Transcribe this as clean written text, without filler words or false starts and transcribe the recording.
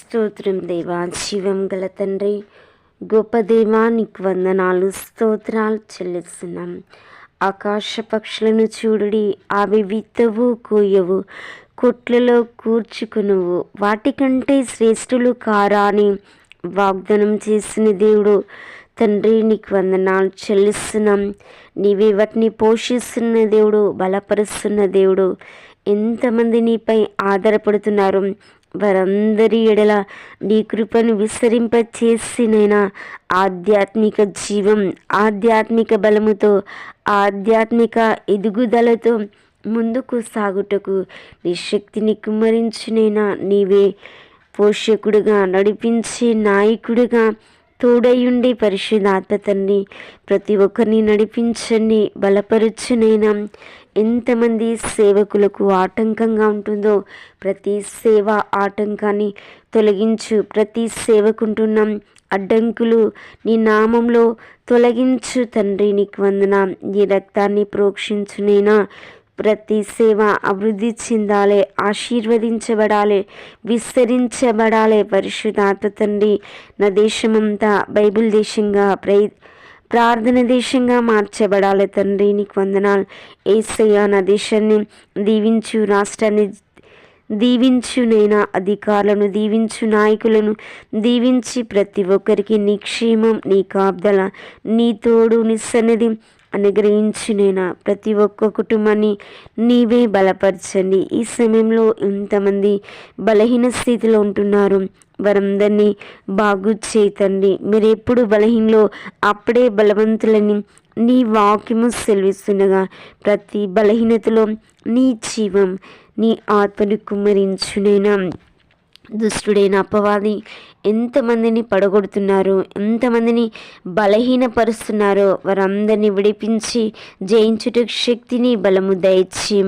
స్తోత్రం దేవా, జీవం గల తండ్రి, గొప్ప దేవా, నీకు వందనాలు, స్తోత్రాలు చెల్లిస్తున్నాం. ఆకాశ పక్షులను చూడుడి, అవి విత్తవు, కోయవు, కొట్లలో కూర్చుకునువు, వాటికంటే శ్రేష్ఠులు కారా అని వాగ్దానం చేసిన దేవుడు తండ్రి, నీకు వందనాలు చెల్లిస్తున్నాం. నీవే వాటిని పోషిస్తున్న దేవుడు, బలపరుస్తున్న దేవుడు. ఎంతమంది నీపై ఆధారపడుతున్నారు, వారందరి ఎడల నీ కృపను విస్తరింపచేసినైనా ఆధ్యాత్మిక జీవం, ఆధ్యాత్మిక బలముతో, ఆధ్యాత్మిక ఎదుగుదలతో ముందుకు సాగుటకు నీ శక్తిని కుమ్మరించినైనా నీవే పోషకుడుగా, నడిపించే నాయకుడిగా తోడయుండి పరిశుద్ధాత్మ తండ్రి ప్రతి ఒక్కరిని నడిపించండి, బలపరచునైనా. ఎంతమంది సేవకులకు ఆటంకంగా ఉంటుందో ప్రతి సేవా ఆటంకాన్ని తొలగించు. ప్రతి సేవకుంటున్నాం అడ్డంకులు నీ నామంలో తొలగించు తండ్రి. నీకు వందనాం. నీ రక్తాన్ని ప్రోక్షించునైనా ప్రతి సేవ అభివృద్ధి చెందాలి, ఆశీర్వదించబడాలి, విస్తరించబడాలి. పరిశుద్ధాత్మ తండ్రి నా దేశమంతా బైబిల్ దేశంగా, ప్రార్థన దేశంగా మార్చబడాలి తండ్రి. నీకు వందనాలు యేసయ్యా. నా దేశాన్ని దీవించు, రాష్ట్రాన్ని దీవించు, నైనా అధికారులను దీవించు, నాయకులను దీవించి ప్రతి ఒక్కరికి నీ క్షేమం, నీ కాపుదల, నీ తోడు, నీ సన్నిధి అనుగ్రహించినైనా ప్రతి ఒక్క కుటుంబాన్ని నీవే బలపరచండి. ఈ సమయంలో ఎంతమంది బలహీన స్థితిలో ఉంటున్నారు, వారందరినీ బాగు చేతండి. మీరు ఎప్పుడు బలహీనలో అప్పుడే బలవంతులని నీ వాక్యము సెలవిస్తుండగా ప్రతి బలహీనతలో నీ జీవం, నీ ఆత్మను కుమ్మరించునైనా. దుష్టుడైన అపవాది ఎంతమందిని పడగొడుతున్నారో, ఎంతమందిని బలహీనపరుస్తున్నారో వారందరినీ విడిపించి జయించుటకు శక్తిని, బలము దయచి